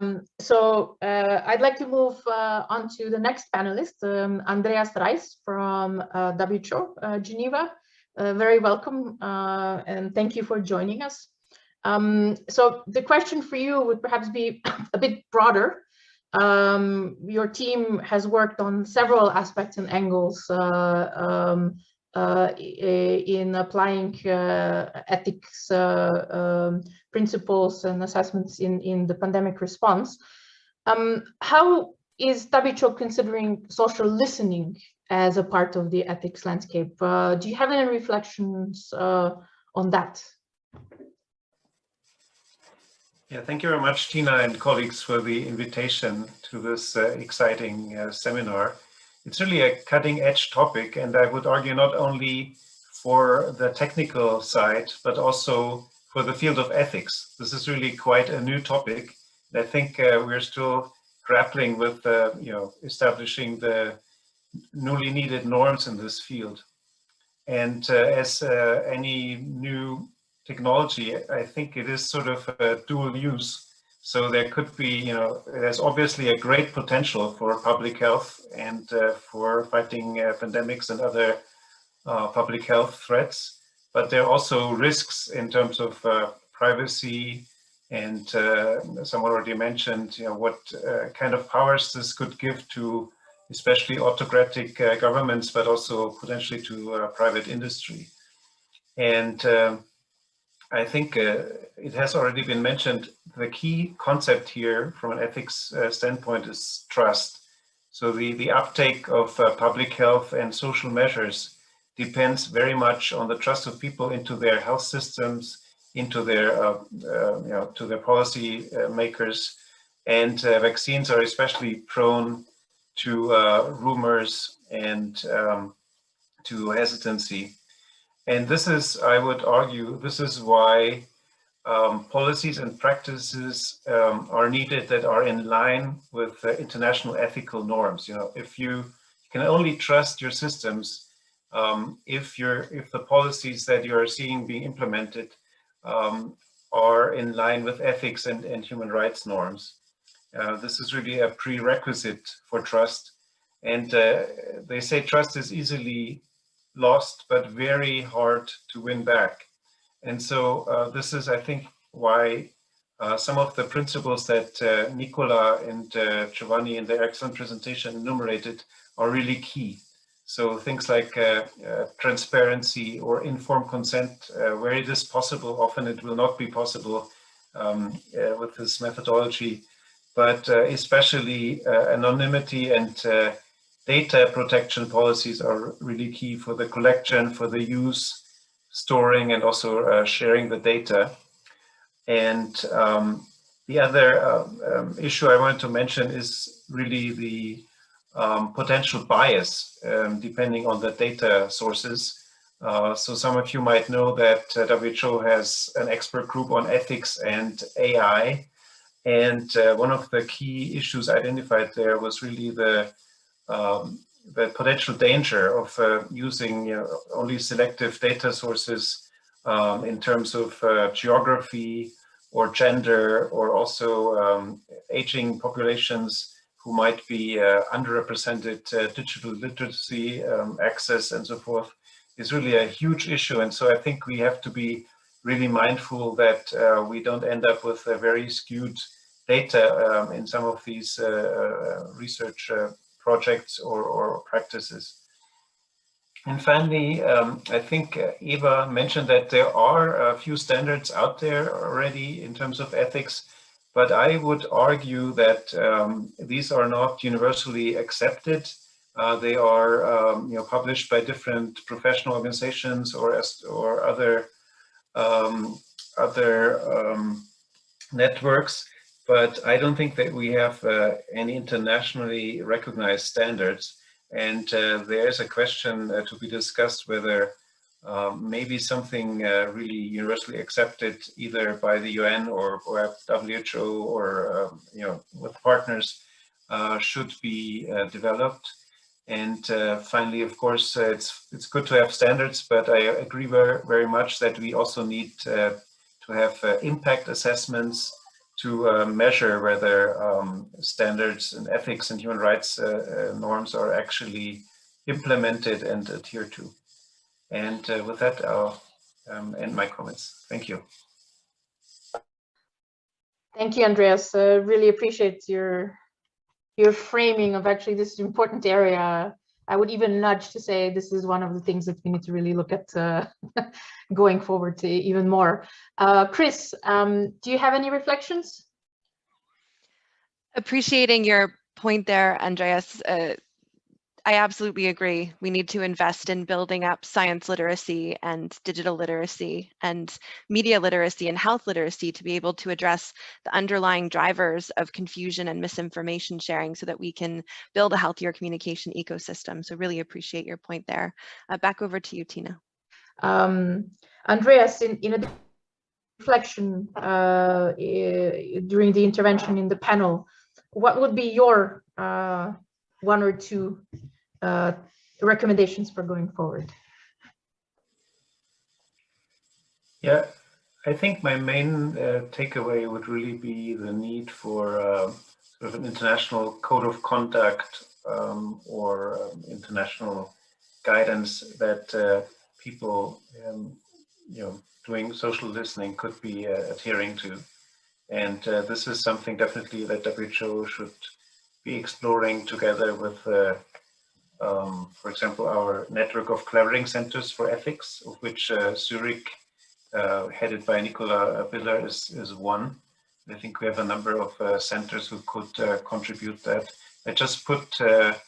I'd like to move on to the next panelist, Andreas Reis from WHO Geneva. Very welcome and thank you for joining us. So the question for you would perhaps be a bit broader. Your team has worked on several aspects and angles in applying ethics principles and assessments in the pandemic response. How is WHO considering social listening as a part of the ethics landscape? Do you have any reflections on that? Yeah, thank you very much, Tina and colleagues, for the invitation to this exciting seminar. It's really a cutting-edge topic, and I would argue not only for the technical side, but also for the field of ethics. This is really quite a new topic. I think we're still grappling with establishing the newly needed norms in this field. And as any new technology, I think it is sort of a dual use. So there could be, there's obviously a great potential for public health and for fighting pandemics and other public health threats. But there are also risks in terms of privacy, and someone already mentioned, what kind of powers this could give to especially autocratic governments, but also potentially to private industry. And I think it has already been mentioned, the key concept here from an ethics standpoint is trust. So the uptake of public health and social measures depends very much on the trust of people into their health systems, into their, to their policy makers. And vaccines are especially prone to rumors and to hesitancy. And this is, I would argue, this is why policies and practices are needed that are in line with international ethical norms. If you can only trust your systems, if the policies that you are seeing being implemented are in line with ethics and human rights norms. This is really a prerequisite for trust. And they say trust is easily lost, but very hard to win back. And so this is, I think, why some of the principles that Nicola and Giovanni in their excellent presentation enumerated are really key. So things like transparency or informed consent, where it is possible, often it will not be possible with this methodology, but especially anonymity and data protection policies are really key for the collection, for the use, storing, and also sharing the data. And the other issue I wanted to mention is really the potential bias depending on the data sources. So some of you might know that WHO has an expert group on ethics and AI. And one of the key issues identified there was really the potential danger of using only selective data sources in terms of geography or gender, or also aging populations who might be underrepresented, digital literacy, access, and so forth, is really a huge issue. And so I think we have to be really mindful that we don't end up with a very skewed data in some of these research projects or practices. And finally, I think Eva mentioned that there are a few standards out there already in terms of ethics, but I would argue that these are not universally accepted. They are published by different professional organizations or other networks, but I don't think that we have any internationally recognized standards. And there is a question to be discussed whether maybe something really universally accepted either by the UN or WHO or with partners should be developed. And finally, of course, it's good to have standards, but I agree very much that we also need to have impact assessments to measure whether standards and ethics and human rights norms are actually implemented and adhered to. And with that, I'll end my comments. Thank you. Thank you, Andreas. Really appreciate your framing of actually this important area. I would even nudge to say this is one of the things that we need to really look at going forward to even more. Chris, do you have any reflections? Appreciating your point there, Andreas. I absolutely agree. We need to invest in building up science literacy and digital literacy and media literacy and health literacy to be able to address the underlying drivers of confusion and misinformation sharing so that we can build a healthier communication ecosystem. So really appreciate your point there. Back over to you, Tina. Andreas, in a reflection during the intervention in the panel, what would be your one or two recommendations for going forward? Yeah, I think my main takeaway would really be the need for sort of an international code of conduct or international guidance that people, doing social listening could be adhering to. And this is something definitely that WHO should be exploring together with for example, our network of clearing centers for ethics, of which Zurich, headed by Nicola Biller, is one. I think we have a number of centers who could contribute that. I just put a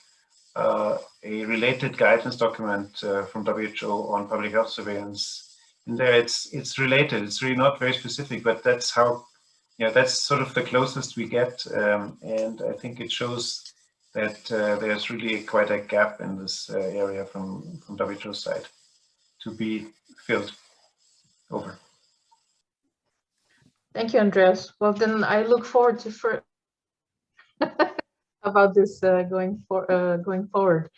related guidance document from WHO on public health surveillance in there. It's related. It's really not very specific, but that's how, that's sort of the closest we get. And I think it shows that there's really quite a gap in this area from WHO's side to be filled. Over. Thank you, Andreas. Well, then I look forward to about this going forward.